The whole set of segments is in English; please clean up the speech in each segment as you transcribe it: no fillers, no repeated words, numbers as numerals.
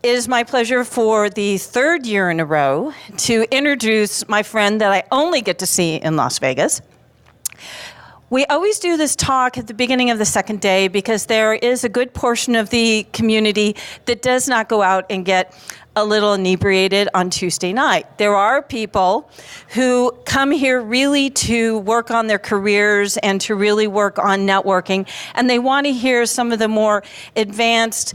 It is my pleasure for the third year in a row to introduce my friend that I only get to see in Las Vegas. We always do this talk at the beginning of the second day because there is a good portion of the community that does not go out and get a little inebriated on Tuesday night. There are people who come here really to work on their careers and to really work on networking, and they want to hear some of the more advanced,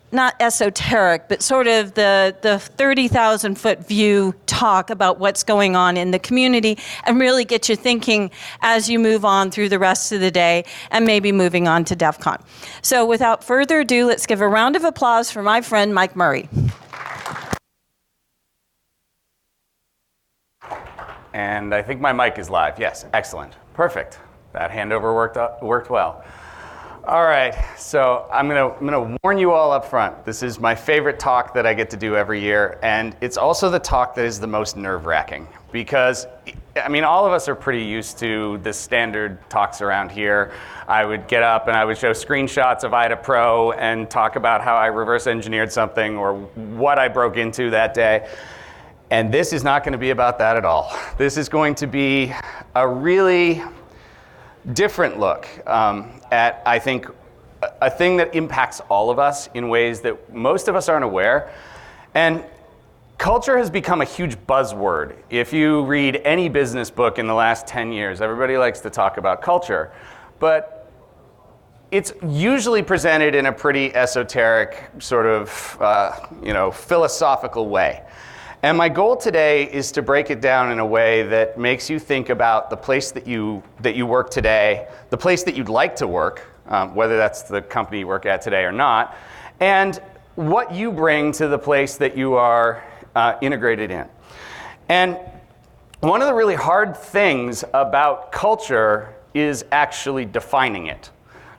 not esoteric, but sort of the 30,000-foot view talk about what's going on in the community and really get you thinking as you move on through the rest of the day and maybe moving on to DEF CON. So without further ado, let's give a round of applause for my friend Mike Murray. And I think my mic is live. Yes, excellent. Perfect. That handover worked well. All right, so I'm gonna warn you all up front. This is my favorite talk that I get to do every year, and it's also the talk that is the most nerve-wracking because, I mean, all of us are pretty used to the standard talks around here. I would get up and I would show screenshots of IDA Pro and talk about how I reverse engineered something or what I broke into that day. And this is not going to be about that at all. This is going to be a really different look at, I think, a thing that impacts all of us in ways that most of us aren't aware. And culture has become a huge buzzword. If you read any business book in the last 10 years, everybody likes to talk about culture. But it's usually presented in a pretty esoteric, sort of philosophical way. And my goal today is to break it down in a way that makes you think about the place that you work today, the place that you'd like to work, whether that's the company you work at today or not, and what you bring to the place that you are integrated in. And one of the really hard things about culture is actually defining it.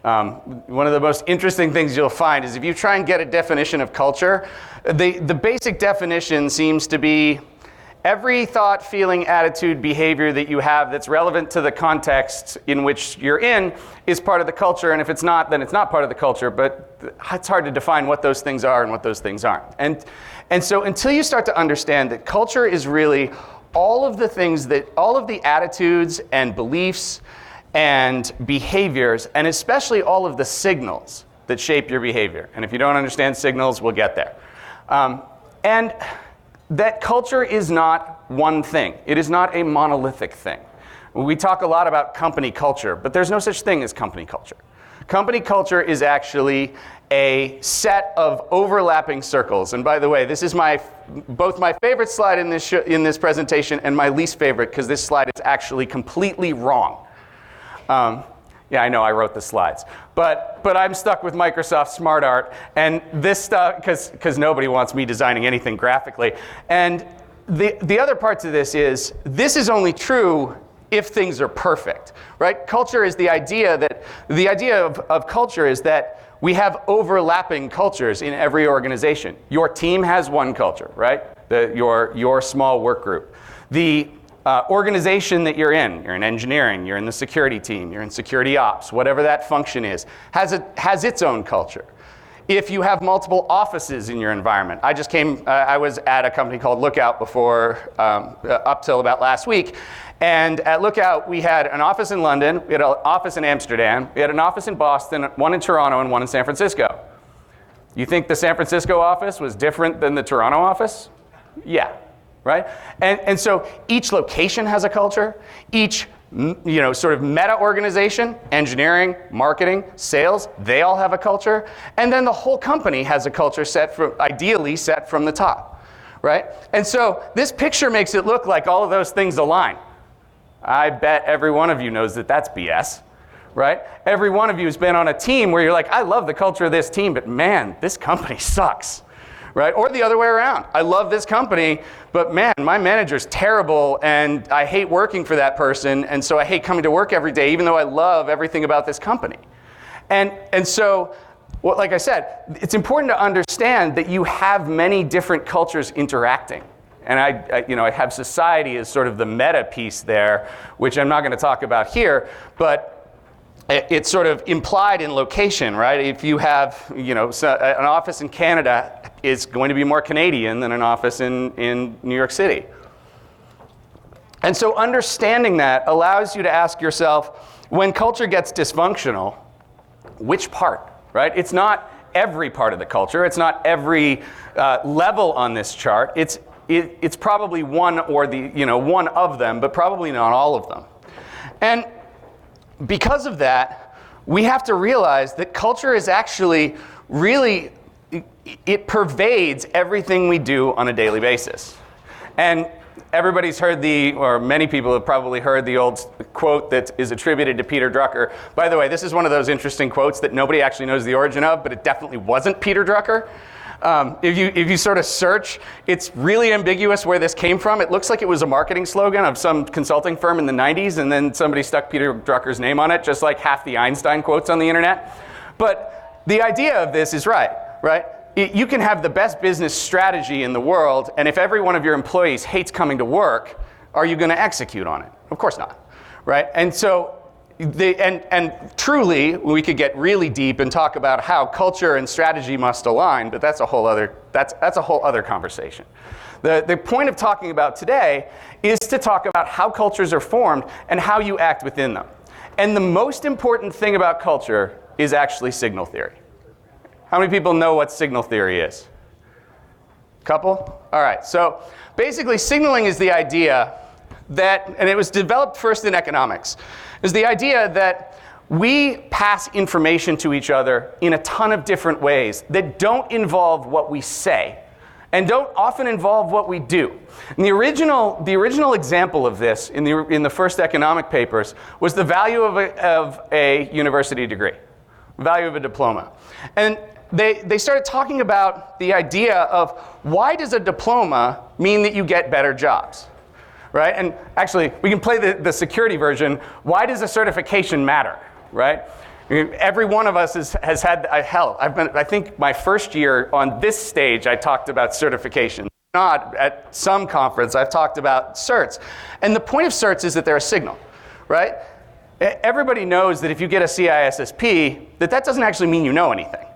One of the most interesting things you'll find is if you try and get a definition of culture, the basic definition seems to be every thought, feeling, attitude, behavior that you have that's relevant to the context in which you're in is part of the culture, and if it's not, then it's not part of the culture, but it's hard to define what those things are and what those things aren't. And so until you start to understand that culture is really all of the things all of the attitudes and beliefs and behaviors, and especially all of the signals that shape your behavior. And if you don't understand signals, we'll get there. And that culture is not one thing. It is not a monolithic thing. We talk a lot about company culture, but there's no such thing as company culture. Company culture is actually a set of overlapping circles. And by the way, this is both my favorite slide in this presentation and my least favorite, because this slide is actually completely wrong. Yeah, I know I wrote the slides, but I'm stuck with Microsoft Smart Art and this stuff because nobody wants me designing anything graphically. And the other part to this is only true if things are perfect, right? Culture is the idea of culture is that we have overlapping cultures in every organization. Your team has one culture, right? Your small work group. The organization that you're in engineering, you're in the security team, you're in security ops, whatever that function is, has its own culture. If you have multiple offices in your environment, I was at a company called Lookout before, up till about last week, and at Lookout we had an office in London, we had an office in Amsterdam, we had an office in Boston, one in Toronto, and one in San Francisco. You think the San Francisco office was different than the Toronto office? Yeah. Right? And so each location has a culture. Each sort of meta organization, engineering, marketing, sales, they all have a culture. And then the whole company has a culture ideally set from the top. Right? And so this picture makes it look like all of those things align. I bet every one of you knows that that's BS. Right? Every one of you has been on a team where you're like, I love the culture of this team, but man, this company sucks. Right? Or the other way around. I love this company, but man, my manager's terrible and I hate working for that person, and so I hate coming to work every day even though I love everything about this company. And so, like I said, it's important to understand that you have many different cultures interacting. And I have society as sort of the meta piece there, which I'm not going to talk about here, but it's sort of implied in location, right? If you have, you know, an office in Canada is going to be more Canadian than an office in New York City. And so understanding that allows you to ask yourself, when culture gets dysfunctional, which part, right? It's not every part of the culture. It's not every level on this chart. It's probably one or one of them, but probably not all of them. And because of that, we have to realize that culture is actually really, it pervades everything we do on a daily basis. And everybody's heard or many people have probably heard the old quote that is attributed to Peter Drucker. By the way, this is one of those interesting quotes that nobody actually knows the origin of, but it definitely wasn't Peter Drucker. If you sort of search, it's really ambiguous where this came from. It looks like it was a marketing slogan of some consulting firm in the 90s, and then somebody stuck Peter Drucker's name on it, just like half the Einstein quotes on the internet. But the idea of this is right? You can have the best business strategy in the world, and if every one of your employees hates coming to work, are you going to execute on it? Of course not, right? And so, and truly, we could get really deep and talk about how culture and strategy must align, but that's a whole other conversation. The point of talking about today is to talk about how cultures are formed and how you act within them. And the most important thing about culture is actually signal theory. How many people know what signal theory is? Couple? All right, so basically signaling is the idea that, and it was developed first in economics, is the idea that we pass information to each other in a ton of different ways that don't involve what we say and don't often involve what we do. And the original example of this in the first economic papers was the value of a university degree, value of a diploma. And they started talking about the idea of why does a diploma mean that you get better jobs? Right? And actually, we can play the security version. Why does a certification matter? Right? I mean, every one of us has had, I think my first year on this stage, I talked about certification. Not at some conference, I've talked about certs. And the point of certs is that they're a signal, right? Everybody knows that if you get a CISSP, that doesn't actually mean you know anything,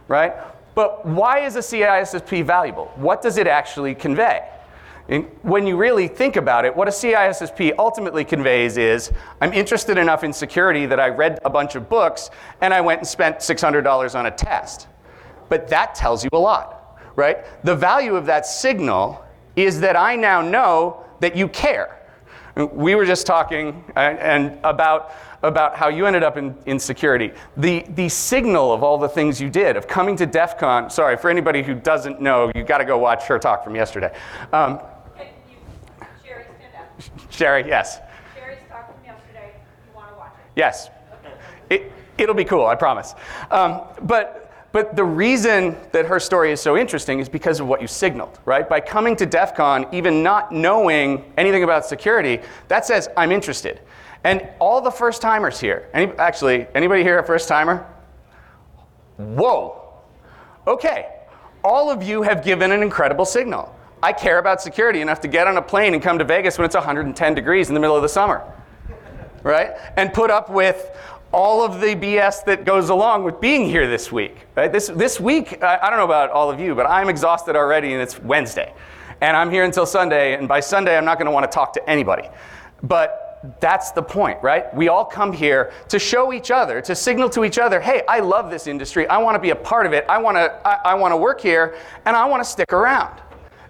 right? But why is a CISSP valuable? What does it actually convey? When you really think about it, what a CISSP ultimately conveys is, I'm interested enough in security that I read a bunch of books and I went and spent $600 on a test. But that tells you a lot, right? The value of that signal is that I now know that you care. We were just talking about how you ended up in security. The signal of all the things you did, of coming to DEF CON, sorry, for anybody who doesn't know, you got to go watch her talk from yesterday. Sherry, stand up. Sherry, yes. Sherry's talk from yesterday. You want to watch it? Yes. It'll be cool, I promise. But the reason that her story is so interesting is because of what you signaled, right? By coming to DEF CON, even not knowing anything about security, that says, I'm interested. And all the first-timers here, anybody here a first-timer? Whoa. Okay. All of you have given an incredible signal. I care about security enough to get on a plane and come to Vegas when it's 110 degrees in the middle of the summer, right? And put up with all of the BS that goes along with being here this week, right? This week, I don't know about all of you, but I'm exhausted already and it's Wednesday. And I'm here until Sunday, and by Sunday I'm not going to want to talk to anybody. But that's the point, right? We all come here to show each other, to signal to each other, hey, I love this industry, I want to be a part of it, I want to work here, and I want to stick around.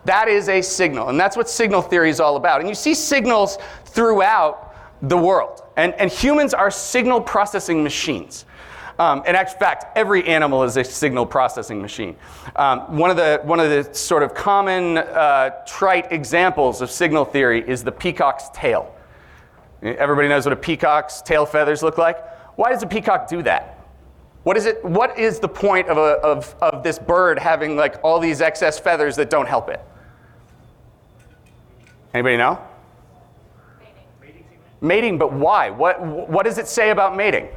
That is a signal, and that's what signal theory is all about. And you see signals throughout the world. And humans are signal processing machines. In fact, every animal is a signal processing machine. One of the sort of common trite examples of signal theory is the peacock's tail. Everybody knows what a peacock's tail feathers look like? Why does a peacock do that? What is the point of this bird having like all these excess feathers that don't help it? Anybody know? Mating, but why? What does it say about mating? It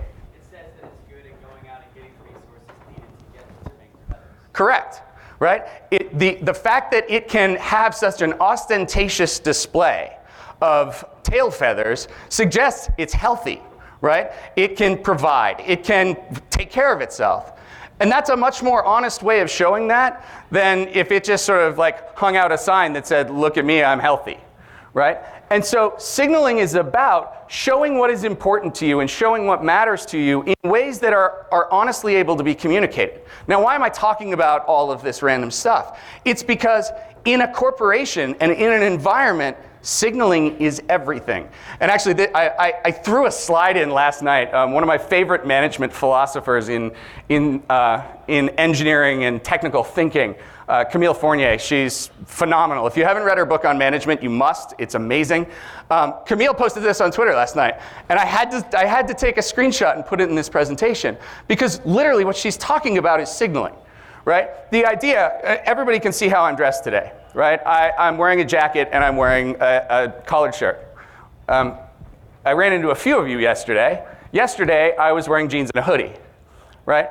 says that it's good at going out and getting the resources needed to get to make the feathers. Correct, right? The fact that it can have such an ostentatious display of tail feathers suggests it's healthy, right? It can provide. It can take care of itself. And that's a much more honest way of showing that than if it just sort of like hung out a sign that said, look at me, I'm healthy, right? And so signaling is about showing what is important to you and showing what matters to you in ways that are honestly able to be communicated. Now, why am I talking about all of this random stuff? It's because in a corporation and in an environment, signaling is everything. And actually, I threw a slide in last night. One of my favorite management philosophers in engineering and technical thinking, Camille Fournier. She's phenomenal. If you haven't read her book on management, you must. It's amazing. Camille posted this on Twitter last night, and I had to take a screenshot and put it in this presentation because literally what she's talking about is signaling, right? The idea, everybody can see how I'm dressed today, right? I'm wearing a jacket and I'm wearing a collared shirt. I ran into a few of you yesterday. Yesterday, I was wearing jeans and a hoodie, right?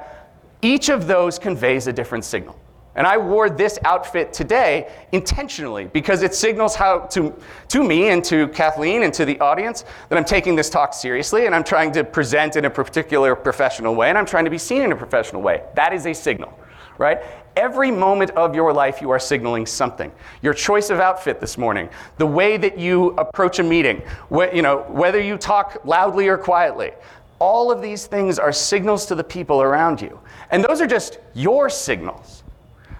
Each of those conveys a different signal. And I wore this outfit today intentionally because it signals how to me and to Kathleen and to the audience that I'm taking this talk seriously and I'm trying to present in a particular professional way and I'm trying to be seen in a professional way. That is a signal, right? Every moment of your life you are signaling something. Your choice of outfit this morning, the way that you approach a meeting, whether you talk loudly or quietly, all of these things are signals to the people around you. And those are just your signals.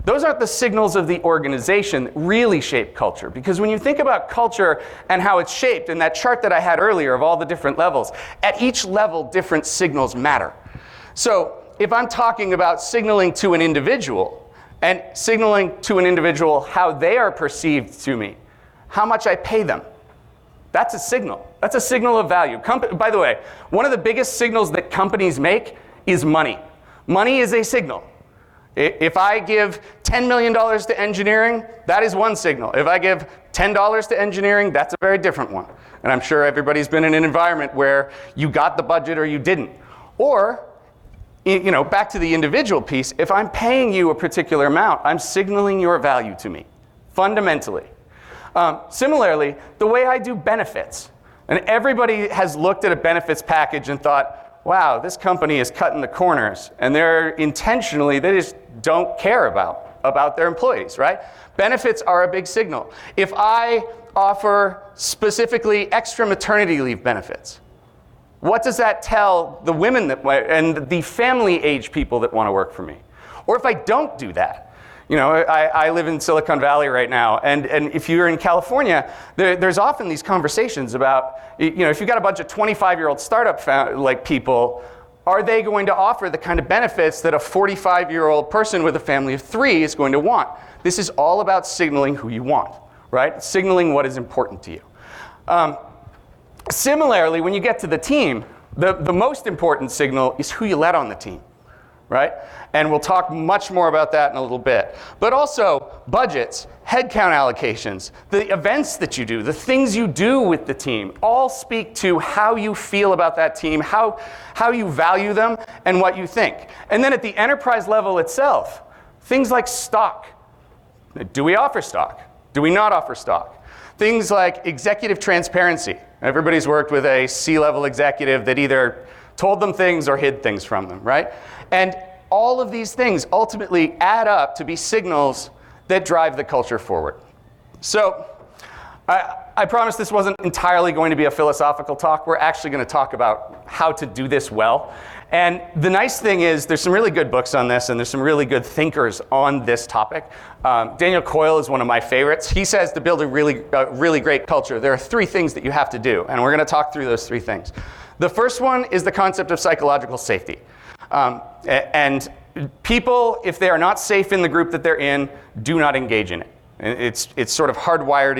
Those aren't the signals of the organization that really shape culture. Because when you think about culture and how it's shaped, in that chart that I had earlier of all the different levels, at each level, different signals matter. So if I'm talking about signaling to an individual, and signaling to an individual how they are perceived to me, how much I pay them, that's a signal. That's a signal of value. By the way, one of the biggest signals that companies make is money. Money is a signal. If I give $10 million to engineering, that is one signal. If I give $10 to engineering, that's a very different one. And I'm sure everybody's been in an environment where you got the budget or you didn't. Or, back to the individual piece, if I'm paying you a particular amount, I'm signaling your value to me, fundamentally. Similarly, the way I do benefits. And everybody has looked at a benefits package and thought, wow, this company is cutting the corners, and they just don't care about their employees, right? Benefits are a big signal. If I offer specifically extra maternity leave benefits, what does that tell the women and the family age people that want to work for me? Or if I don't do that, I live in Silicon Valley right now, and if you're in California, there's often these conversations about, if you've got a bunch of 25-year-old startup people, are they going to offer the kind of benefits that a 45-year-old person with a family of 3 is going to want? This is all about signaling who you want, right? Signaling what is important to you. Similarly, when you get to the team, the most important signal is who you let on the team, right? And we'll talk much more about that in a little bit. But also budgets, headcount allocations, the events that you do, the things you do with the team, all speak to how you feel about that team, how you value them, and what you think. And then at the enterprise level itself, things like stock. Do we offer stock? Do we not offer stock? Things like executive transparency. Everybody's worked with a C-level executive that either told them things or hid things from them, right? And all of these things ultimately add up to be signals that drive the culture forward. So I promise this wasn't entirely going to be a philosophical talk. We're actually going to talk about how to do this well. And the nice thing is there's some really good books on this, and there's some really good thinkers on this topic. Daniel Coyle is one of my favorites. He says to build a really great culture, there are 3 things that you have to do, and we're going to talk through those 3 things. The first one is the concept of psychological safety. And people, if they are not safe in the group that they're in, do not engage in it. It's sort of hardwired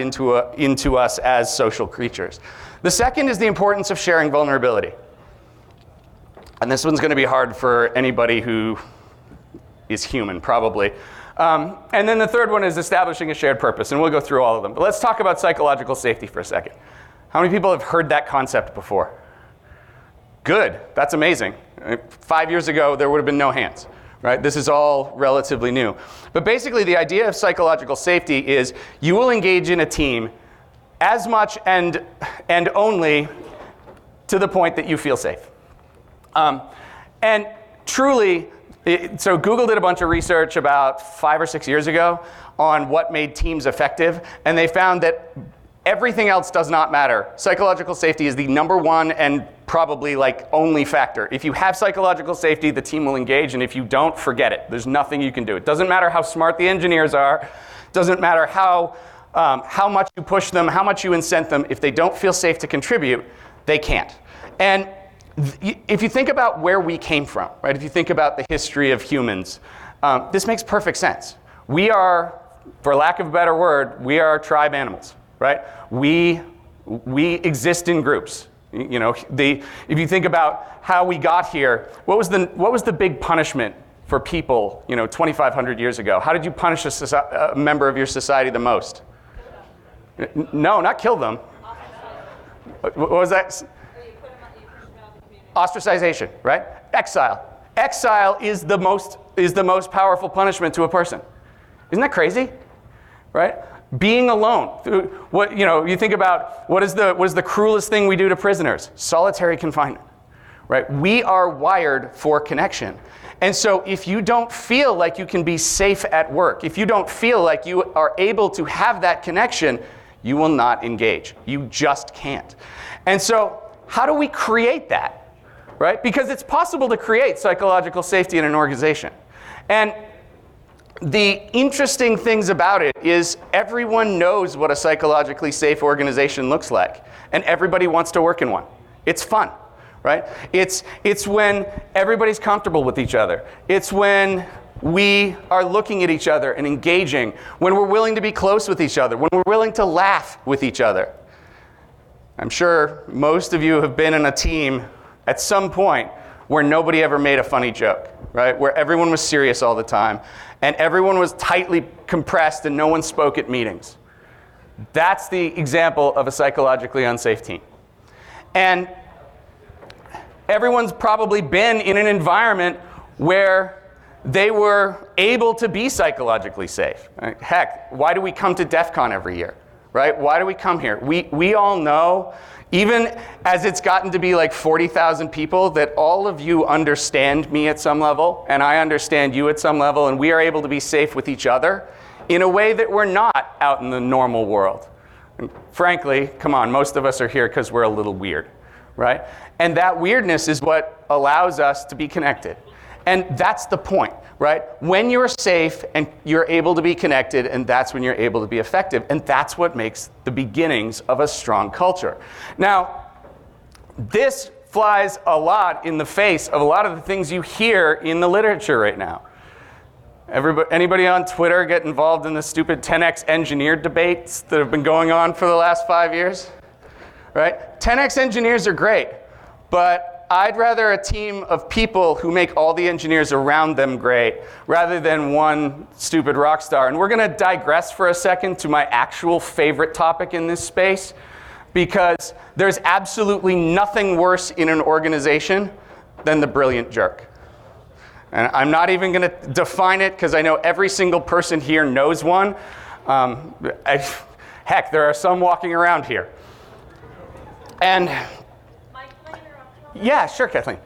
into us as social creatures. The second is the importance of sharing vulnerability. And this one's going to be hard for anybody who is human, probably. And then the third one is establishing a shared purpose, and we'll go through all of them. But let's talk about psychological safety for a second. How many people have heard that concept before? Good, that's amazing. 5 years ago, there would have been no hands, right? This is all relatively new. But basically, the idea of psychological safety is you will engage in a team as much and only to the point that you feel safe. And truly, so Google did a bunch of research about 5 or 6 years ago on what made teams effective, and they found that everything else does not matter. Psychological safety is the #1 and probably like only factor. If you have psychological safety, the team will engage, and if you don't, forget it. There's nothing you can do. It doesn't matter how smart the engineers are. Doesn't matter how much you push them, how much you incent them. If they don't feel safe to contribute, they can't. And if you think about where we came from, right? If you think about the history of humans, this makes perfect sense. We are, for lack of a better word, we are tribe animals, right? We exist in groups. You know, if you think about how we got here, what was the big punishment for people, 2,500 years ago? How did you punish a member of your society the most? No, not kill them. What was that? Ostracization, right? Exile. Exile is the most powerful punishment to a person. Isn't that crazy? Right? Being alone. You think about what is the cruelest thing we do to prisoners? Solitary confinement. Right? We are wired for connection. And so if you don't feel like you can be safe at work, if you don't feel like you are able to have that connection, you will not engage. You just can't. And so how do we create that? Right? Because it's possible to create psychological safety in an organization. And the interesting things about it is everyone knows what a psychologically safe organization looks like, and everybody wants to work in one. It's fun, right? It's when everybody's comfortable with each other. It's when we are looking at each other and engaging, when we're willing to be close with each other, when we're willing to laugh with each other. I'm sure most of you have been in a team at some point where nobody ever made a funny joke, right? Where everyone was serious all the time, and everyone was tightly compressed and no one spoke at meetings. That's the example of a psychologically unsafe team. And everyone's probably been in an environment where they were able to be psychologically safe. Right? Heck, why do we come to DEF CON every year? Right? Why do we come here? We all know, even as it's gotten to be like 40,000 people, that all of you understand me at some level, and I understand you at some level, and we are able to be safe with each other in a way that we're not out in the normal world. And frankly, come on, most of us are here because we're a little weird, right? And that weirdness is what allows us to be connected. And that's the point, right? When you're safe and you're able to be connected, and that's when you're able to be effective, and that's what makes the beginnings of a strong culture. Now, this flies a lot in the face of a lot of the things you hear in the literature right now. Anybody on Twitter get involved in the stupid 10x engineer debates that have been going on for the last 5 years? Right? 10x engineers are great, but I'd rather a team of people who make all the engineers around them great rather than one stupid rock star. And we're going to digress for a second to my actual favorite topic in this space, because there's absolutely nothing worse in an organization than the brilliant jerk. And I'm not even going to define it because I know every single person here knows one. Heck, there are some walking around here. And yeah, sure, Kathleen.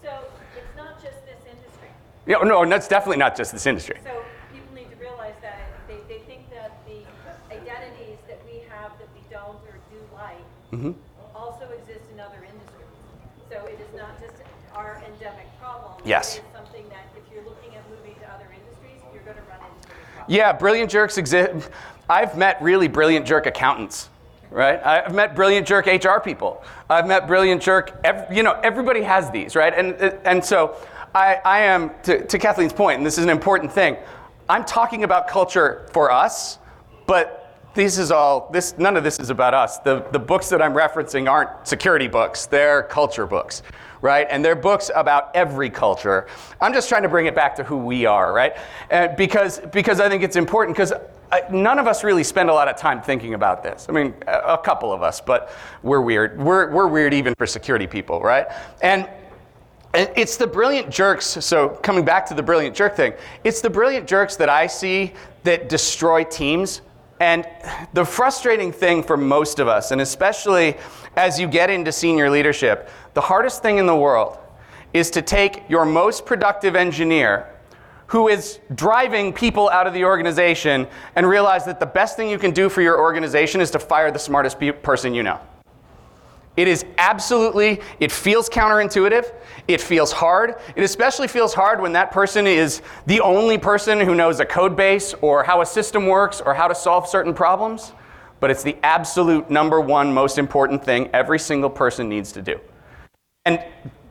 So it's not just this industry. Yeah, no, that's definitely not just this industry. So people need to realize that they think that the identities that we have that we don't or do like also exist in other industries. So it is not just our endemic problem. Yes. It is something that if you're looking at moving to other industries, you're going to run into this problem. Yeah, brilliant jerks exist. I've met really brilliant jerk accountants. Right? I've met brilliant jerk HR people. I've met brilliant jerk, everybody has these, right? And so I am, to Kathleen's point, and this is an important thing, I'm talking about culture for us, but none of this is about us. The books that I'm referencing aren't security books, they're culture books, right? And they're books about every culture. I'm just trying to bring it back to who we are, right? Because I think it's important, because none of us really spend a lot of time thinking about this. I mean, a couple of us, but we're weird. We're weird even for security people, right? And it's the brilliant jerks, so coming back to the brilliant jerk thing, it's the brilliant jerks that I see that destroy teams And the frustrating thing for most of us, and especially as you get into senior leadership, the hardest thing in the world is to take your most productive engineer who is driving people out of the organization and realize that the best thing you can do for your organization is to fire the smartest person you know. It is absolutely, it feels counterintuitive, it feels hard. It especially feels hard when that person is the only person who knows a code base or how a system works or how to solve certain problems, but it's the absolute number one most important thing every single person needs to do. And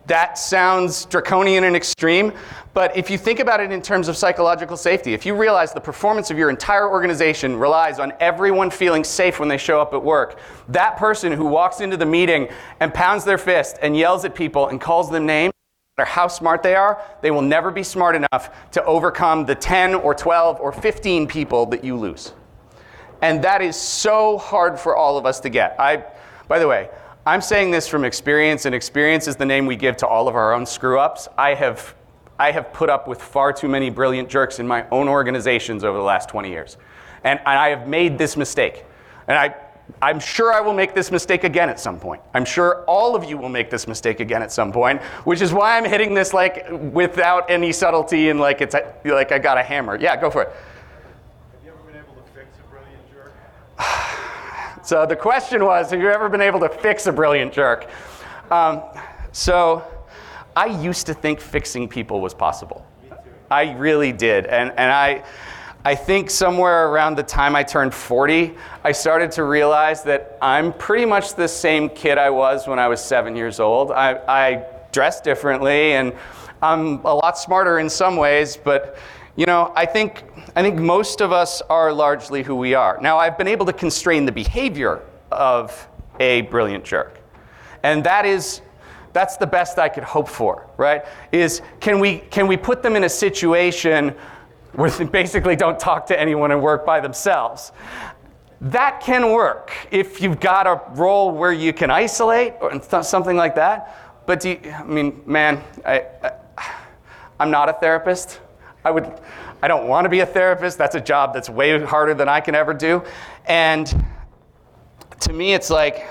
that sounds draconian and extreme, but if you think about it in terms of psychological safety, if you realize the performance of your entire organization relies on everyone feeling safe when they show up at work, that person who walks into the meeting and pounds their fist and yells at people and calls them names, no matter how smart they are, they will never be smart enough to overcome the 10 or 12 or 15 people that you lose. And that is so hard for all of us to get. By the way, I'm saying this from experience, and experience is the name we give to all of our own screw-ups. I have put up with far too many brilliant jerks in my own organizations over the last 20 years. And I have made this mistake. And I'm sure I will make this mistake again at some point. I'm sure all of you will make this mistake again at some point, which is why I'm hitting this like without any subtlety and like it's like I got a hammer. Yeah, go for it. Have you ever been able to fix a brilliant jerk? So the question was, have you ever been able to fix a brilliant jerk? So I used to think fixing people was possible. Me too. I really did. And I think somewhere around the time I turned 40, I started to realize that I'm pretty much the same kid I was when I was 7 years old. I dress differently, and I'm a lot smarter in some ways, but you know, I think most of us are largely who we are. Now, I've been able to constrain the behavior of a brilliant jerk. And that's the best I could hope for, right? Is can we put them in a situation where they basically don't talk to anyone and work by themselves? That can work if you've got a role where you can isolate or something like that. But I'm not a therapist. I don't want to be a therapist. That's a job that's way harder than I can ever do. And to me, it's like,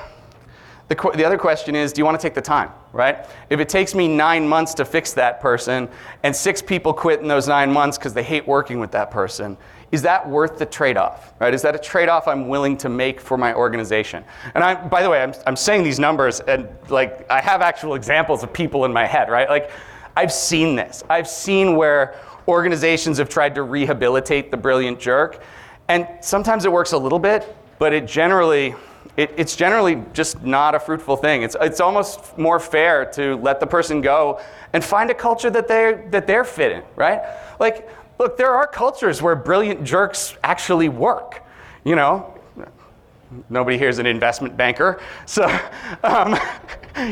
the other question is, do you want to take the time, right? If it takes me 9 months to fix that person, and 6 people quit in those 9 months because they hate working with that person, is that worth the trade-off, right? Is that a trade-off I'm willing to make for my organization? And by the way, I'm saying these numbers, and like, I have actual examples of people in my head, right? Like, I've seen this. I've seen where organizations have tried to rehabilitate the brilliant jerk, and sometimes it works a little bit, but it's generally just not a fruitful thing. It's almost more fair to let the person go and find a culture that they're fit in, right? Like, look, there are cultures where brilliant jerks actually work. You know, nobody here is an investment banker, so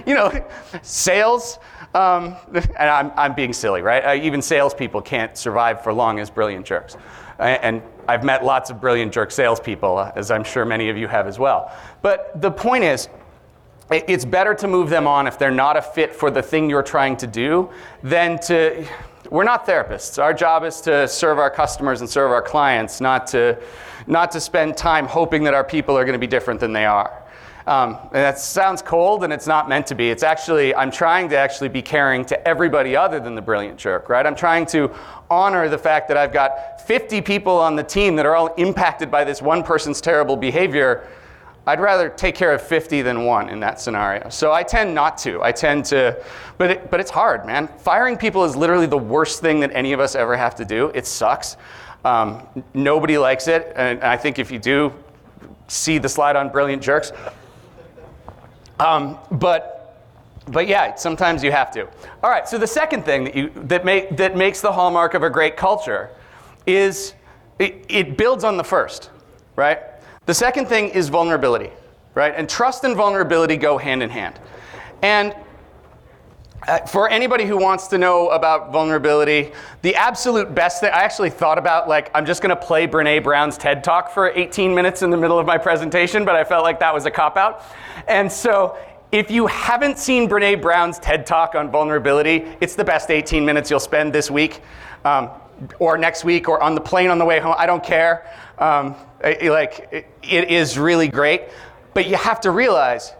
you know, sales. And I'm being silly, right? Even salespeople can't survive for long as brilliant jerks. And I've met lots of brilliant jerk salespeople, as I'm sure many of you have as well. But the point is, it's better to move them on if they're not a fit for the thing you're trying to do than to... We're not therapists. Our job is to serve our customers and serve our clients, not to spend time hoping that our people are going to be different than they are. And that sounds cold, and it's not meant to be. It's actually, I'm trying to actually be caring to everybody other than the brilliant jerk, right? I'm trying to honor the fact that I've got 50 people on the team that are all impacted by this one person's terrible behavior. I'd rather take care of 50 than 1 in that scenario. So I tend not to. But it's hard, man. Firing people is literally the worst thing that any of us ever have to do. It sucks. Nobody likes it. And I think if you do, see the slide on brilliant jerks. But yeah, sometimes you have to. All right, so the second thing that makes the hallmark of a great culture is it builds on the first, right? The second thing is vulnerability, right? And trust and vulnerability go hand in hand. And for anybody who wants to know about vulnerability, the absolute best thing, I actually thought about, like, I'm just going to play Brené Brown's TED Talk for 18 minutes in the middle of my presentation, but I felt like that was a cop-out. And so if you haven't seen Brené Brown's TED Talk on vulnerability, it's the best 18 minutes you'll spend this week. or next week, or on the plane on the way home. I don't care. It is really great. But you have to realize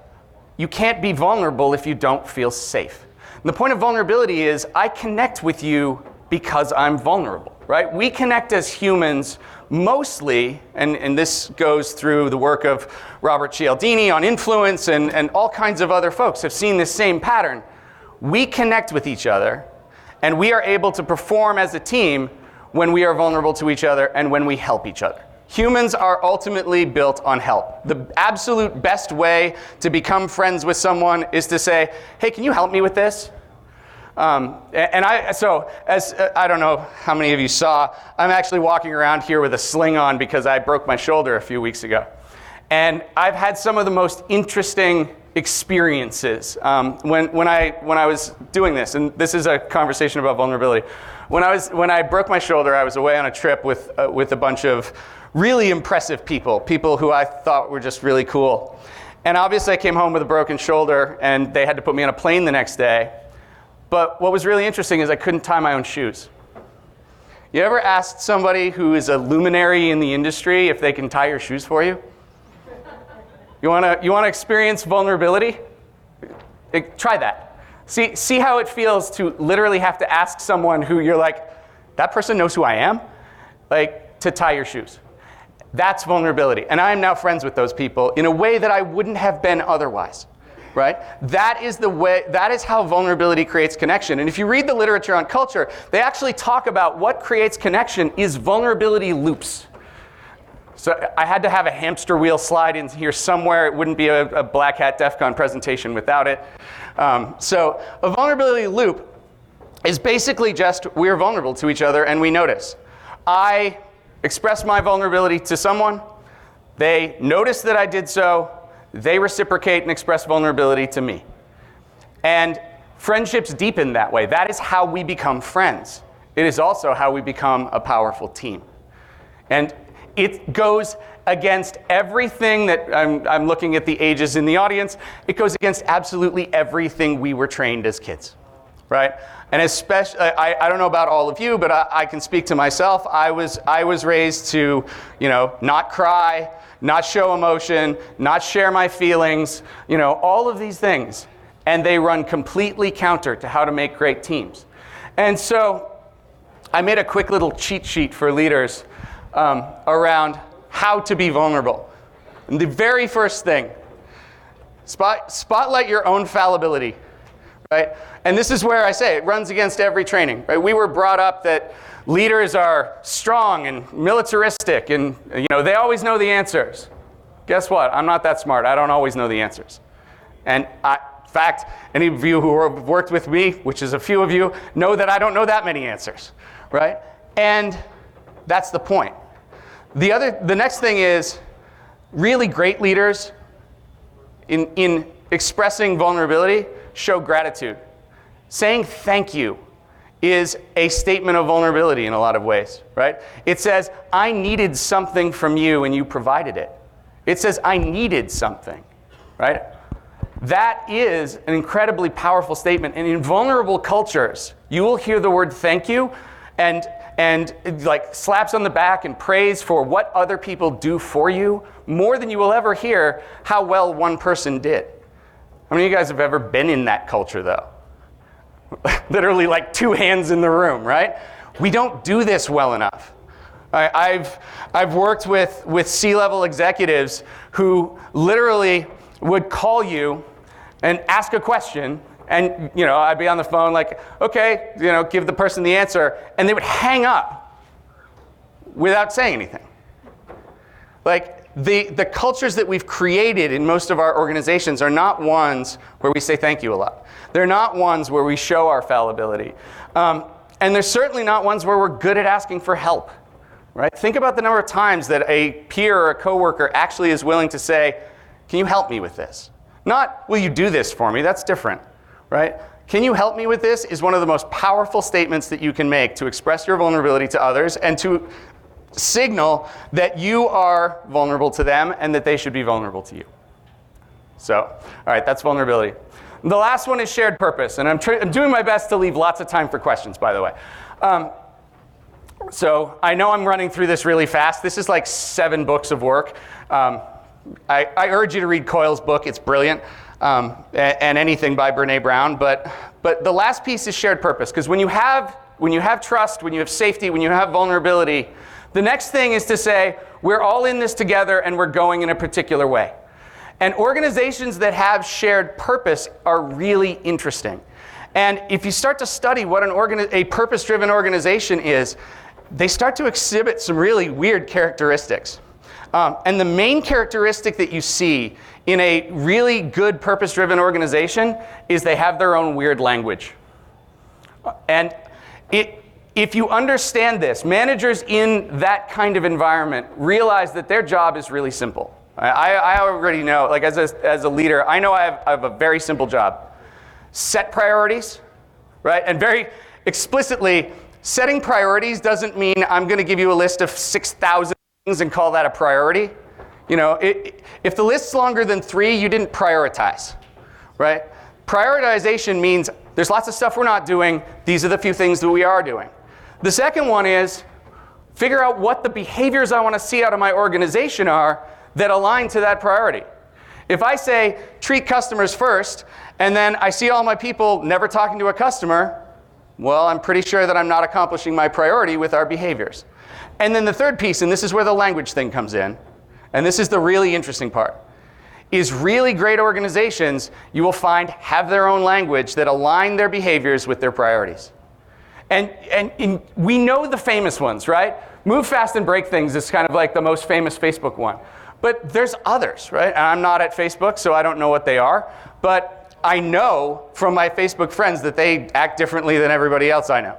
you can't be vulnerable if you don't feel safe. And the point of vulnerability is I connect with you because I'm vulnerable, right? We connect as humans mostly, and this goes through the work of Robert Cialdini on influence, and all kinds of other folks have seen this same pattern. We connect with each other, and we are able to perform as a team when we are vulnerable to each other and when we help each other. Humans are ultimately built on help. The absolute best way to become friends with someone is to say, hey, can you help me with this? I don't know how many of you saw, I'm actually walking around here with a sling on because I broke my shoulder a few weeks ago. And I've had some of the most interesting experiences when I was doing this, and this is a conversation about vulnerability. When I broke my shoulder, I was away on a trip with a bunch of really impressive people who I thought were just really cool. And obviously I came home with a broken shoulder, and they had to put me on a plane the next day. But what was really interesting is I couldn't tie my own shoes. You ever asked somebody who is a luminary in the industry if they can tie your shoes for you? You wanna experience vulnerability? Try that. See how it feels to literally have to ask someone who you're like, that person knows who I am? Like, to tie your shoes. That's vulnerability. And I am now friends with those people in a way that I wouldn't have been otherwise. Right? That is how vulnerability creates connection. And if you read the literature on culture, they actually talk about what creates connection is vulnerability loops. So I had to have a hamster wheel slide in here somewhere. It wouldn't be a Black Hat DEF CON presentation without it. So a vulnerability loop is basically just we're vulnerable to each other and we notice. I express my vulnerability to someone. They notice that I did so. They reciprocate and express vulnerability to me. And friendships deepen that way. That is how we become friends. It is also how we become a powerful team. And it goes against everything that, I'm looking at the ages in the audience, it goes against absolutely everything we were trained as kids, right? And especially, I don't know about all of you, but I can speak to myself. I was raised to, not cry, not show emotion, not share my feelings, all of these things. And they run completely counter to how to make great teams. And so I made a quick little cheat sheet for leaders around how to be vulnerable. And the very first thing, spotlight your own fallibility, right? And this is where I say it runs against every training, right? We were brought up that leaders are strong and militaristic and they always know the answers. Guess what? I'm not that smart. I don't always know the answers. And in fact, any of you who have worked with me, which is a few of you, know that I don't know that many answers, right? And that's the point. The next thing is really great leaders in expressing vulnerability show gratitude. Saying thank you is a statement of vulnerability in a lot of ways, right? It says, I needed something from you and you provided it. It says, I needed something, right? That is an incredibly powerful statement. And in vulnerable cultures, you will hear the word thank you and like slaps on the back and praise for what other people do for you more than you will ever hear how well one person did. How many of you guys have ever been in that culture, though? Literally like two hands in the room, right? We don't do this well enough. I've worked with C-level executives who literally would call you and ask a question, and I'd be on the phone like, okay, give the person the answer, and they would hang up without saying anything. Like the cultures that we've created in most of our organizations are not ones where we say thank you a lot. They're not ones where we show our fallibility. And they're certainly not ones where we're good at asking for help, right? Think about the number of times that a peer or a coworker actually is willing to say, can you help me with this? Not, will you do this for me? That's different, right? Can you help me with this is one of the most powerful statements that you can make to express your vulnerability to others and to signal that you are vulnerable to them and that they should be vulnerable to you. So, all right, that's vulnerability. The last one is shared purpose, and I'm doing my best to leave lots of time for questions, by the way. So I know I'm running through this really fast. This is like 7 books of work. I urge you to read Coyle's book. It's brilliant. And anything by Brene Brown. But the last piece is shared purpose. Because when you have trust, when you have safety, when you have vulnerability, the next thing is to say, we're all in this together and we're going in a particular way. And organizations that have shared purpose are really interesting. And if you start to study what a purpose-driven organization is, they start to exhibit some really weird characteristics. And the main characteristic that you see in a really good purpose-driven organization is they have their own weird language. And if you understand this, managers in that kind of environment realize that their job is really simple. I already know, like as a leader, I know I have a very simple job. Set priorities, right? And very explicitly, setting priorities doesn't mean I'm going to give you a list of 6,000 things and call that a priority. You know, if the list's longer than 3, you didn't prioritize, right? Prioritization means there's lots of stuff we're not doing. These are the few things that we are doing. The second one is figure out what the behaviors I want to see out of my organization are that align to that priority. If I say treat customers first, and then I see all my people never talking to a customer, well, I'm pretty sure that I'm not accomplishing my priority with our behaviors. And then the third piece, and this is where the language thing comes in, and this is the really interesting part, is really great organizations you will find have their own language that align their behaviors with their priorities. And we know the famous ones, right? Move fast and break things is kind of like the most famous Facebook one. But there's others, right? And I'm not at Facebook, so I don't know what they are. But I know from my Facebook friends that they act differently than everybody else I know.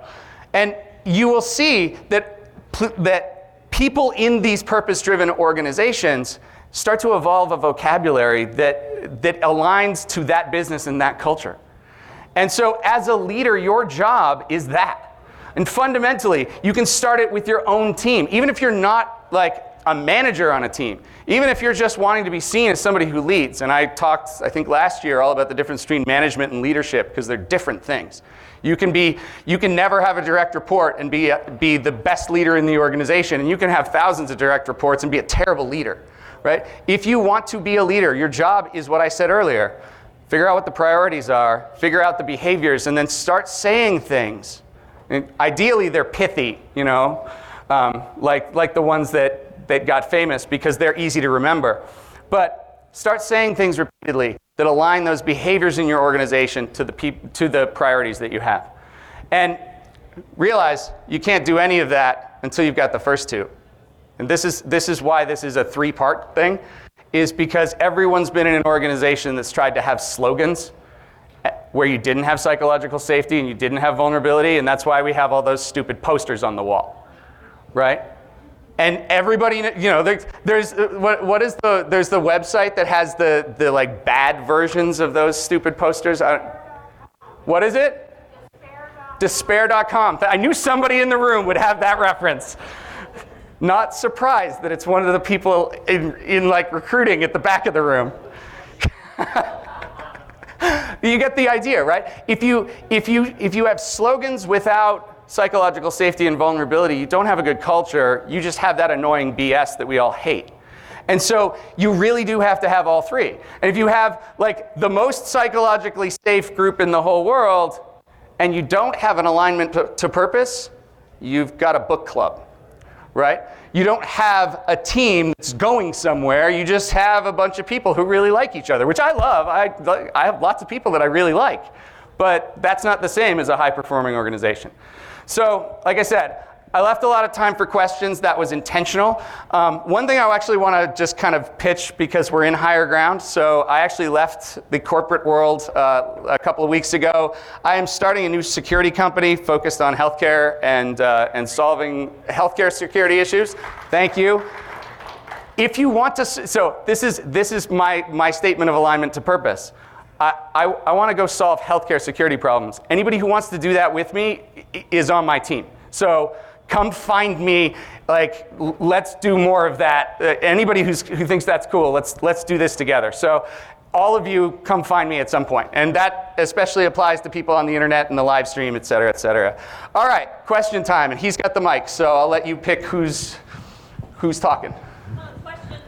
And you will see that people in these purpose-driven organizations start to evolve a vocabulary that aligns to that business and that culture. And so as a leader, your job is that. And fundamentally, you can start it with your own team. Even if you're not like a manager on a team, even if you're just wanting to be seen as somebody who leads. And I talked, I think last year, all about the difference between management and leadership because they're different things. You can never have a direct report and be the best leader in the organization, and you can have thousands of direct reports and be a terrible leader, right? If you want to be a leader, your job is what I said earlier. Figure out what the priorities are, figure out the behaviors, and then start saying things. And ideally, they're pithy, you know, like the ones that got famous because they're easy to remember. But start saying things repeatedly that align those behaviors in your organization to the priorities that you have. And realize you can't do any of that until you've got the first two. And this is why this is a 3-part thing, is because everyone's been in an organization that's tried to have slogans where you didn't have psychological safety and you didn't have vulnerability, and that's why we have all those stupid posters on the wall, right? And everybody, you know, there's the website that has the like bad versions of those stupid posters. What is it? Despair.com. I knew somebody in the room would have that reference. Not surprised that it's one of the people in like recruiting at the back of the room. You get the idea, right? If you have slogans without psychological safety and vulnerability, you don't have a good culture. You just have that annoying BS that we all hate. And so you really do have to have all 3. And if you have like the most psychologically safe group in the whole world and you don't have an alignment to purpose, you've got a book club. Right? You don't have a team that's going somewhere. You just have a bunch of people who really like each other, which I love. I have lots of people that I really like. But that's not the same as a high-performing organization. So, like I said, I left a lot of time for questions. That was intentional. One thing I actually want to just kind of pitch because we're in higher ground. So I actually left the corporate world a couple of weeks ago. I am starting a new security company focused on healthcare and solving healthcare security issues. Thank you. If you want to, so this is my statement of alignment to purpose. I want to go solve healthcare security problems. Anybody who wants to do that with me is on my team. So come find me, like, let's do more of that. Anybody who thinks that's cool, let's do this together. So all of you come find me at some point. And that especially applies to people on the internet and the live stream, et cetera, et cetera. All right, question time. And he's got the mic, so I'll let you pick who's talking. Questions?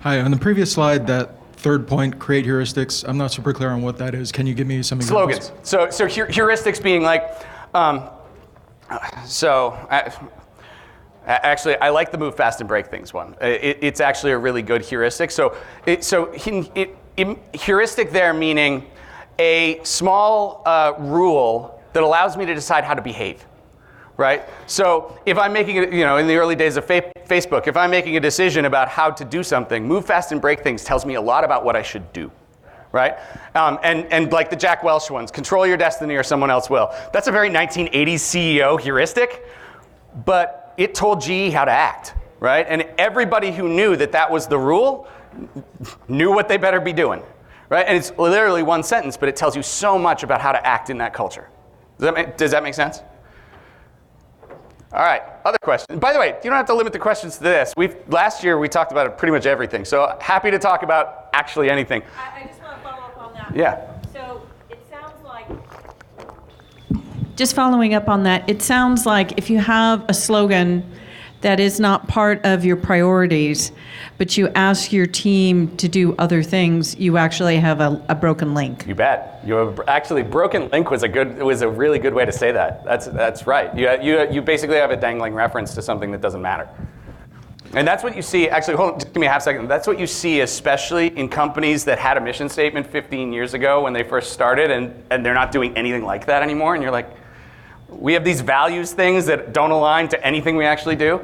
Hi, on the previous slide, that third point, create heuristics, I'm not super clear on what that is. Can you give me some examples? Slogans. So heuristics being like, actually, I like the move fast and break things one. It's actually a really good heuristic. Heuristic there meaning a small rule that allows me to decide how to behave, right? So if I'm making it, in the early days of Facebook, if I'm making a decision about how to do something, move fast and break things tells me a lot about what I should do, right? And like the Jack Welch ones, control your destiny or someone else will. That's a very 1980s CEO heuristic, but it told GE how to act, right? And everybody who knew that that was the rule knew what they better be doing, right? And it's literally one sentence, but it tells you so much about how to act in that culture. Does that make sense? All right, other questions. By the way, you don't have to limit the questions to this. Last year we talked about pretty much everything, so happy to talk about actually anything. I just want to follow up on that. Yeah. So it sounds like, just following up on that, it sounds like if you have a slogan that is not part of your priorities, but you ask your team to do other things, you actually have a broken link. You bet. Actually, broken link was a really good way to say that. That's right. You basically have a dangling reference to something that doesn't matter. And that's what you see, actually, hold on, just give me a half second. That's what you see especially in companies that had a mission statement 15 years ago when they first started, and they're not doing anything like that anymore, and you're like, we have these values things that don't align to anything we actually do.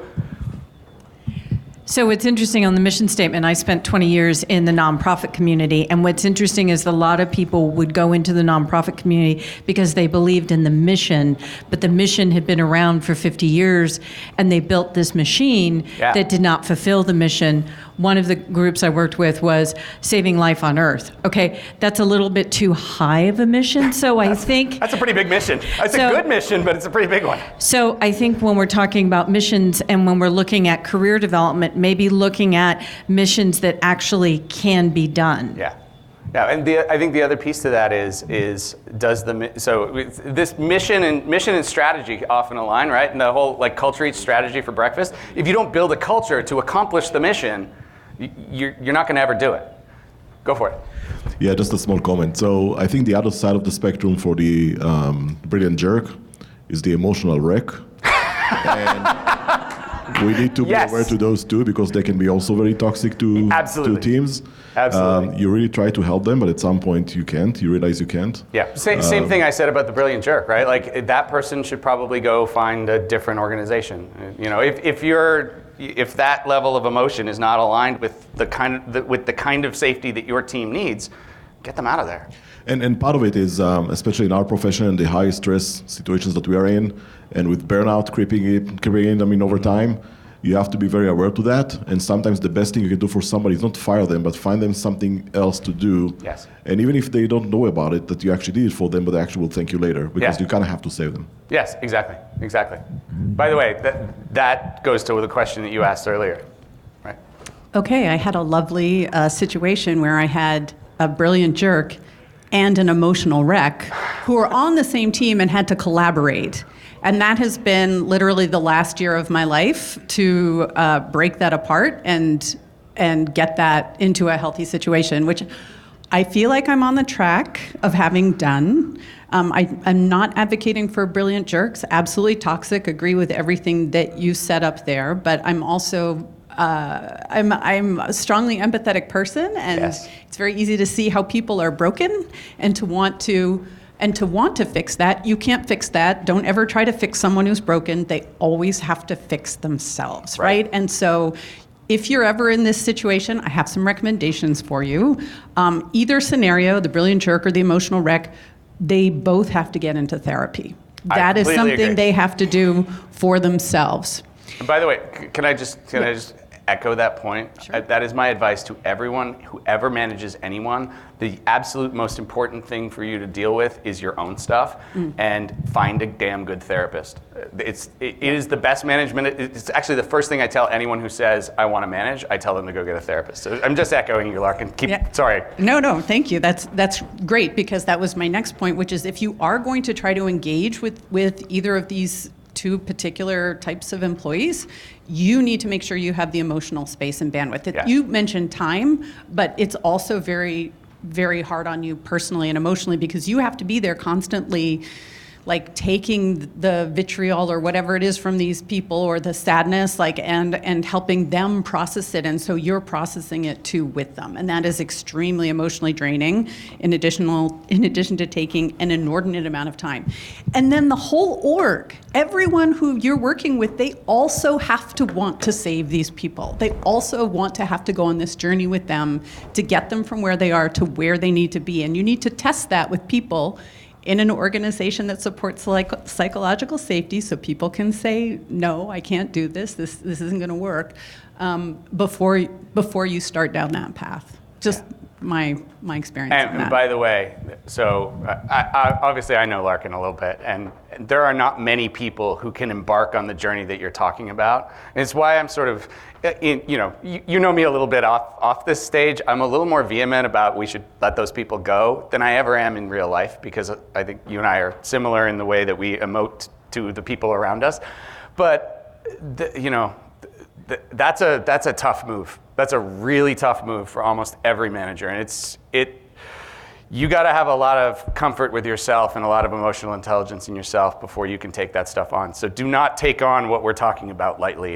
So what's interesting on the mission statement, I spent 20 years in the nonprofit community, and what's interesting is a lot of people would go into the nonprofit community because they believed in the mission, but the mission had been around for 50 years, and they built this machine that did not fulfill the mission. One of the groups I worked with was saving life on Earth. Okay, that's a little bit too high of a mission, so I think... That's a pretty big mission. It's a good mission, but it's a pretty big one. So I think when we're talking about missions and when we're looking at career development, maybe looking at missions that actually can be done. Yeah, and I think the other piece to that is this mission and strategy often align, right? And the whole culture eats strategy for breakfast. If you don't build a culture to accomplish the mission, you're not going to ever do it. Go for it. Yeah, just a small comment. So I think the other side of the spectrum for the brilliant jerk is the emotional wreck. And we need to be aware to those two because they can be also very toxic to teams. Absolutely. You really try to help them, but at some point you can't. You realize you can't. Yeah, same thing I said about the brilliant jerk, right? Like that person should probably go find a different organization. If that level of emotion is not aligned with the kind of safety that your team needs, get them out of there. And part of it is, especially in our profession and the high stress situations that we are in, and with burnout creeping in, over time, you have to be very aware to that. And sometimes the best thing you can do for somebody is not fire them, but find them something else to do. Yes. And even if they don't know about it, that you actually did it for them, but they actually will thank you later because you kind of have to save them. Yes, exactly. By the way, that goes to the question that you asked earlier, right? Okay, I had a lovely situation where I had a brilliant jerk and an emotional wreck who were on the same team and had to collaborate. And that has been literally the last year of my life to break that apart and get that into a healthy situation, which I feel like I'm on the track of having done. I'm not advocating for brilliant jerks, absolutely toxic, agree with everything that you set up there, but I'm also I'm a strongly empathetic person, and it's very easy to see how people are broken and to want to fix that. You can't fix that. Don't ever try to fix someone who's broken. They always have to fix themselves, right? And so if you're ever in this situation, I have some recommendations for you. Either scenario, the brilliant jerk or the emotional wreck, they both have to get into therapy. That is something they have to do for themselves. And by the way, can I just echo that point. Sure. That is my advice to everyone, whoever manages anyone. The absolute most important thing for you to deal with is your own stuff, and find a damn good therapist. It is the best management. It's actually the first thing I tell anyone who says, I want to manage, I tell them to go get a therapist. So I'm just echoing you, Larkin. Sorry. No, thank you. That's great, because that was my next point, which is if you are going to try to engage with either of these two particular types of employees, you need to make sure you have the emotional space and bandwidth. Yes. You mentioned time, but it's also very, very hard on you personally and emotionally, because you have to be there constantly, like taking the vitriol or whatever it is from these people, or the sadness, like, and helping them process it. And so you're processing it too with them. And that is extremely emotionally draining, in addition to taking an inordinate amount of time. And then the whole org, everyone who you're working with, they also have to want to save these people. They also want to have to go on this journey with them to get them from where they are to where they need to be. And you need to test that with people in an organization that supports psychological safety, so people can say, no, I can't do this. This isn't going to work, before you start down that path. Just my experience on that. And by the way, so I obviously I know Larkin a little bit, and there are not many people who can embark on the journey that you're talking about. And it's why I'm sort of, you know me a little bit off this stage. I'm a little more vehement about we should let those people go than I ever am in real life, because I think you and I are similar in the way that we emote to the people around us. But that's a tough move. That's a really tough move for almost every manager, and you got to have a lot of comfort with yourself and a lot of emotional intelligence in yourself before you can take that stuff on. So do not take on what we're talking about lightly.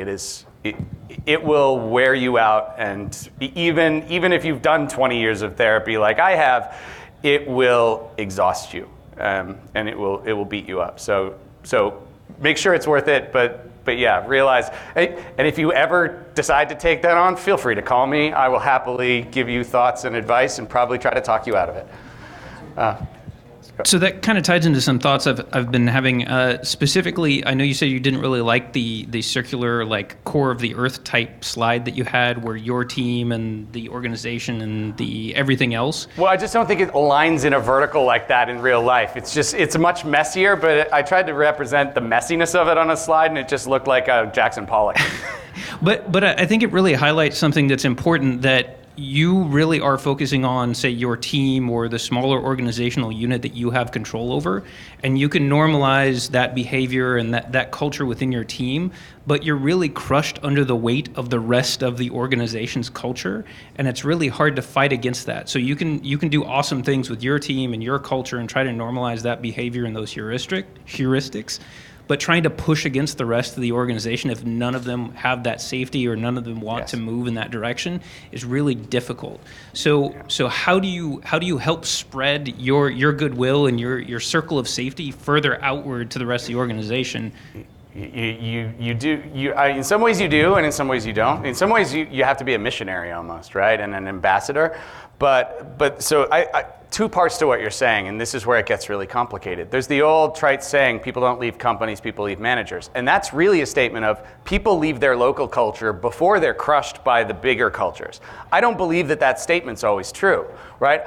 It will wear you out, and even if you've done 20 years of therapy like I have, it will exhaust you, and it will beat you up. So make sure it's worth it, but yeah, realize, and if you ever decide to take that on, feel free to call me. I will happily give you thoughts and advice and probably try to talk you out of it. So that kind of ties into some thoughts I've been having. Specifically, I know you said you didn't really like the circular, like, core of the earth type slide that you had, where your team and the organization and the everything else. Well, I just don't think it aligns in a vertical like that in real life. It's much messier, but I tried to represent the messiness of it on a slide, and it just looked like a Jackson Pollock. But I think it really highlights something that's important, that you really are focusing on, say, your team or the smaller organizational unit that you have control over, and you can normalize that behavior and that culture within your team, but you're really crushed under the weight of the rest of the organization's culture, and it's really hard to fight against that. So you can do awesome things with your team and your culture and try to normalize that behavior and those heuristics. But trying to push against the rest of the organization, if none of them have that safety or none of them want to move in that direction, is really difficult. So how do you help spread your goodwill and your circle of safety further outward to the rest of the organization? You do. In some ways you do, and in some ways you don't. In some ways you have to be a missionary almost, right, and an ambassador. But so I two parts to what you're saying, and this is where it gets really complicated. There's the old trite saying, people don't leave companies, people leave managers. And that's really a statement of people leave their local culture before they're crushed by the bigger cultures. I don't believe that statement's always true, right?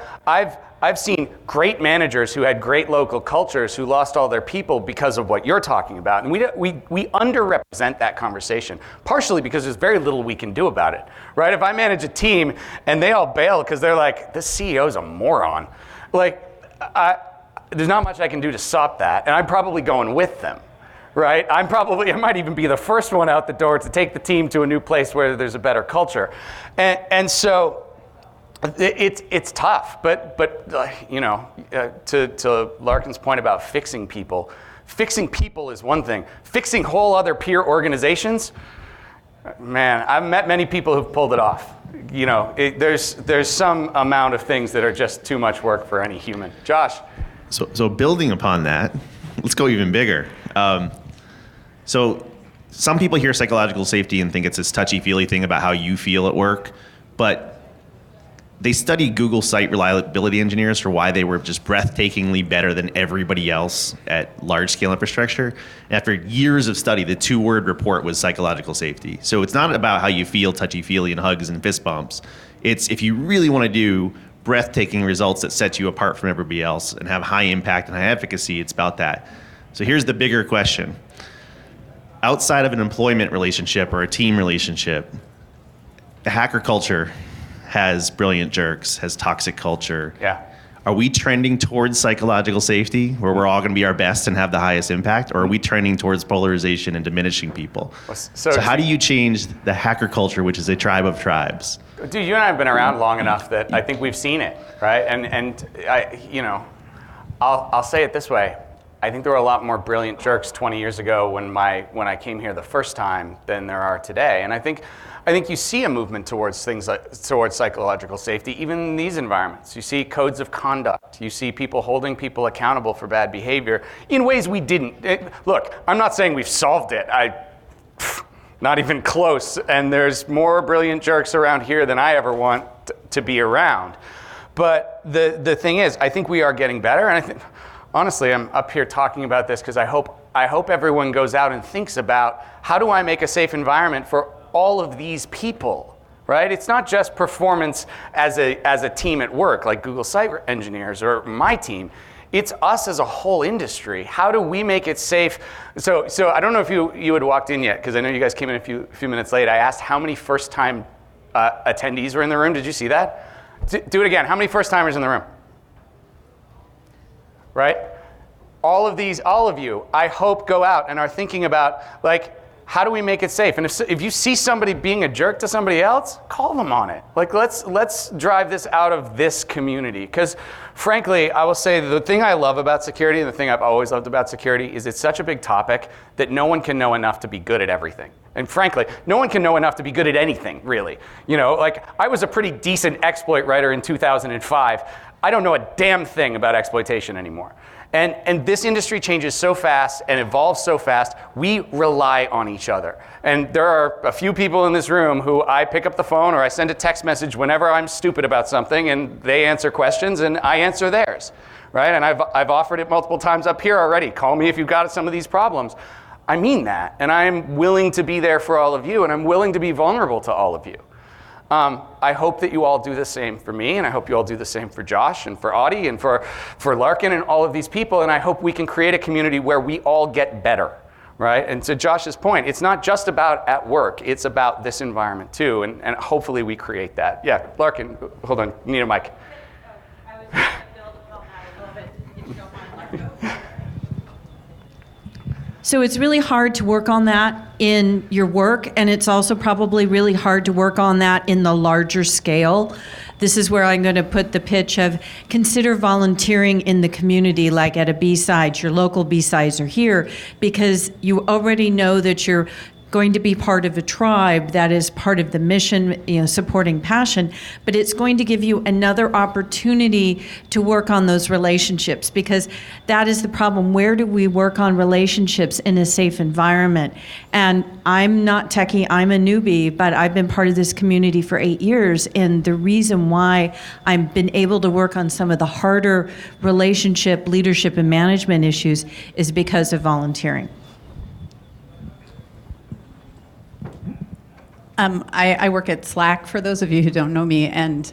I've seen great managers who had great local cultures who lost all their people because of what you're talking about. And we underrepresent that conversation, partially because there's very little we can do about it, right? If I manage a team and they all bail because they're like, this CEO's a moron, like, there's not much I can do to stop that, and I'm probably going with them, right? I might even be the first one out the door to take the team to a new place where there's a better culture. And so it's tough, but to Larkin's point about fixing people is one thing. Fixing whole other peer organizations, man, I've met many people who've pulled it off. There's some amount of things that are just too much work for any human. Josh. So building upon that, let's go even bigger. So some people hear psychological safety and think it's this touchy-feely thing about how you feel at work, but they studied Google site reliability engineers for why they were just breathtakingly better than everybody else at large-scale infrastructure. And after years of study, the 2-word report was psychological safety. So it's not about how you feel touchy-feely and hugs and fist bumps. It's if you really want to do breathtaking results that set you apart from everybody else and have high impact and high efficacy, it's about that. So here's the bigger question. Outside of an employment relationship or a team relationship, the hacker culture has brilliant jerks, has toxic culture. Yeah. Are we trending towards psychological safety, where we're all going to be our best and have the highest impact, or are we trending towards polarization and diminishing people? So how do you change the hacker culture, which is a tribe of tribes? Dude, you and I have been around long enough that I think we've seen it, right? And I, you know, I'll say it this way. I think there were a lot more brilliant jerks 20 years ago when I came here the first time than there are today. And I think you see a movement towards things towards psychological safety, even in these environments. You see codes of conduct. You see people holding people accountable for bad behavior in ways we didn't. Look, I'm not saying we've solved it. Not even close. And there's more brilliant jerks around here than I ever want to be around. But the thing is, I think we are getting better. And I think, honestly, I'm up here talking about this because I hope everyone goes out and thinks about how do I make a safe environment for all of these people, right? It's not just performance as a team at work, like Google Site Engineers or my team. It's us as a whole industry. How do we make it safe? So I don't know if you had walked in yet, because I know you guys came in a few minutes late. I asked how many first-time attendees were in the room. Did you see that? Do it again. How many first-timers in the room? Right? All of you, I hope go out and are thinking about, like, how do we make it safe? And if you see somebody being a jerk to somebody else, call them on it. Like, let's drive this out of this community. Because frankly, I will say the thing I love about security, and the thing I've always loved about security, is it's such a big topic that no one can know enough to be good at everything. And frankly, no one can know enough to be good at anything, really. You know, like, I was a pretty decent exploit writer in 2005. I don't know a damn thing about exploitation anymore. And this industry changes so fast and evolves so fast, we rely on each other. And there are a few people in this room who I pick up the phone or I send a text message whenever I'm stupid about something, and they answer questions and I answer theirs, right? And I've offered it multiple times up here already. Call me if you've got some of these problems. I mean that, and I'm willing to be there for all of you, and I'm willing to be vulnerable to all of you. I hope that you all do the same for me, and I hope you all do the same for Josh and for Audie and for Larkin and all of these people, and I hope we can create a community where we all get better, right? And to Josh's point, it's not just about at work, it's about this environment too, and hopefully we create that. Yeah, Larkin, hold on, you need a mic. I was going to build upon that a little bit, if you don't mind, Larko. So it's really hard to work on that in your work, and it's also probably really hard to work on that in the larger scale. This is where I'm going to put the pitch of consider volunteering in the community, like at a B-Sides. Your local B-Sides are here because you already know that you're going to be part of a tribe that is part of the mission, supporting passion, but it's going to give you another opportunity to work on those relationships, because that is the problem. Where do we work on relationships in a safe environment? And I'm not techie, I'm a newbie, but I've been part of this community for 8 years, and the reason why I've been able to work on some of the harder relationship, leadership, and management issues is because of volunteering. I work at Slack, for those of you who don't know me, and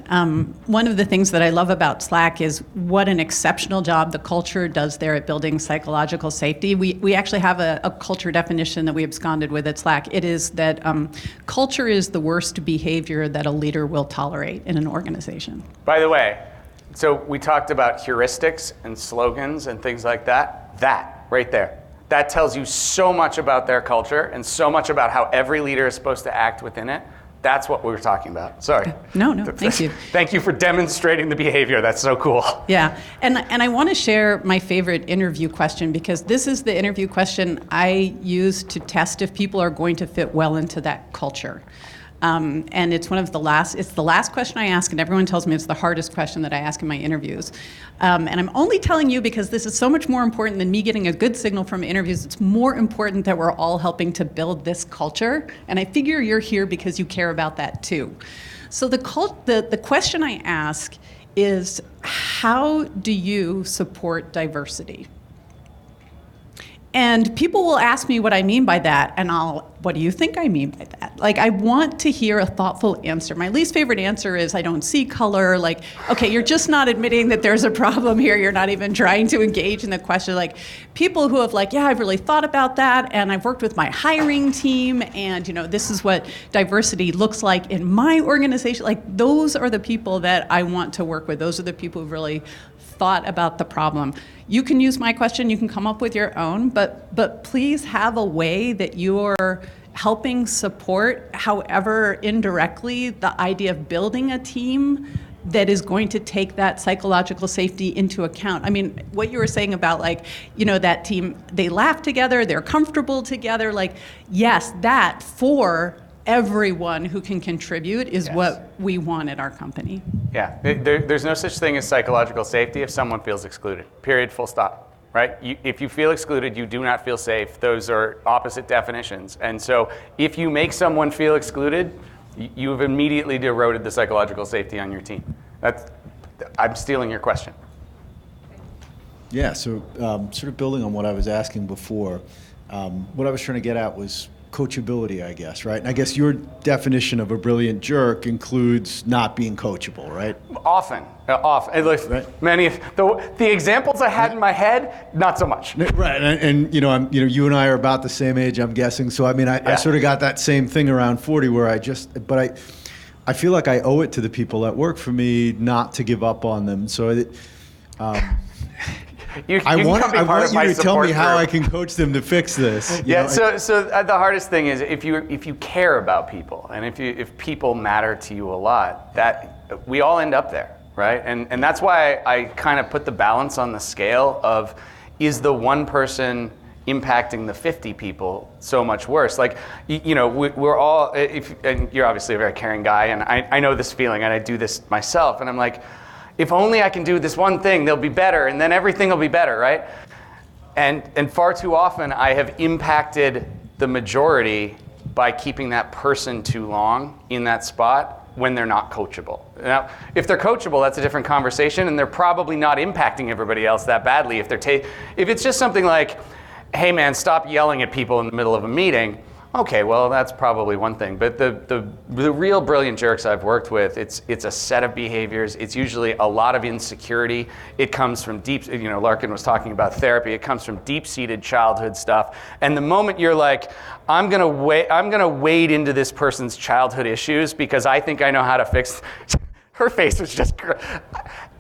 one of the things that I love about Slack is what an exceptional job the culture does there at building psychological safety. We actually have a culture definition that we absconded with at Slack. It is that culture is the worst behavior that a leader will tolerate in an organization. By the way, so we talked about heuristics and slogans and things like that. That right there. That tells you so much about their culture and so much about how every leader is supposed to act within it. That's what we were talking about. Sorry. No, thank you. Thank you for demonstrating the behavior. That's so cool. Yeah, and I want to share my favorite interview question, because this is the interview question I use to test if people are going to fit well into that culture. And it's the last question I ask, and everyone tells me it's the hardest question that I ask in my interviews. And I'm only telling you because this is so much more important than me getting a good signal from interviews. It's more important that we're all helping to build this culture. And I figure you're here because you care about that too. So the question I ask is, how do you support diversity? And people will ask me what I mean by that, and what do you think I mean by that? Like, I want to hear a thoughtful answer. My least favorite answer is, I don't see color. Like, okay, you're just not admitting that there's a problem here. You're not even trying to engage in the question. Like, people who have like, yeah, I've really thought about that, and I've worked with my hiring team, and this is what diversity looks like in my organization. Like, those are the people that I want to work with. Those are the people who really thought about the problem. You can use my question, you can come up with your own, but please have a way that you're helping support, however indirectly, the idea of building a team that is going to take that psychological safety into account. I mean, what you were saying about that team, they laugh together, they're comfortable together, yes, that for everyone who can contribute is what we want at our company. Yeah, there's no such thing as psychological safety if someone feels excluded, period, full stop, right? If you feel excluded, you do not feel safe. Those are opposite definitions. And so if you make someone feel excluded, you have immediately eroded the psychological safety on your team. I'm stealing your question. Yeah, so sort of building on what I was asking before, what I was trying to get at was coachability, I guess, right? And I guess your definition of a brilliant jerk includes not being coachable, right? Often. Right. Many of the examples I had in my head, not so much. Right, and you and I are about the same age, I'm guessing. So I mean, I sort of got that same thing around 40, where I feel like I owe it to the people that work for me not to give up on them. So. I want you to tell me how I can coach them to fix this. So the hardest thing is if you care about people, and if people matter to you a lot, that we all end up there, right? And that's why I kind of put the balance on the scale of, is the one person impacting the 50 people so much worse? Like, we're all, and you're obviously a very caring guy, and I know this feeling, and I do this myself, and I'm like, if only I can do this one thing, they'll be better, and then everything will be better, right? And far too often, I have impacted the majority by keeping that person too long in that spot when they're not coachable. Now, if they're coachable, that's a different conversation, and they're probably not impacting everybody else that badly. If it's just something like, hey man, stop yelling at people in the middle of a meeting, okay, well, that's probably one thing. But the real brilliant jerks I've worked with, it's a set of behaviors. It's usually a lot of insecurity. It comes from deep, Larkin was talking about therapy. It comes from deep-seated childhood stuff. And the moment you're like, I'm gonna wade into this person's childhood issues because I think I know how to fix, her face was just,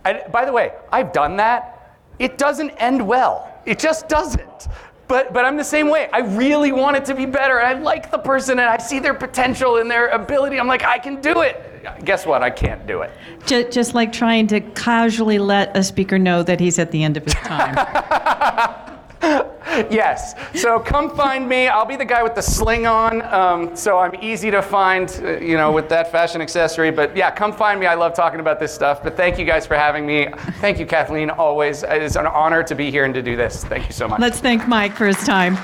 by the way, I've done that. It doesn't end well. It just doesn't. But I'm the same way. I really want it to be better. I like the person, and I see their potential and their ability. I'm like, I can do it. Guess what? I can't do it. Just like trying to casually let a speaker know that he's at the end of his time. Yes. So come find me. I'll be the guy with the sling on. So I'm easy to find, with that fashion accessory. But yeah, come find me. I love talking about this stuff. But thank you guys for having me. Thank you, Kathleen. Always. It's an honor to be here and to do this. Thank you so much. Let's thank Mike for his time.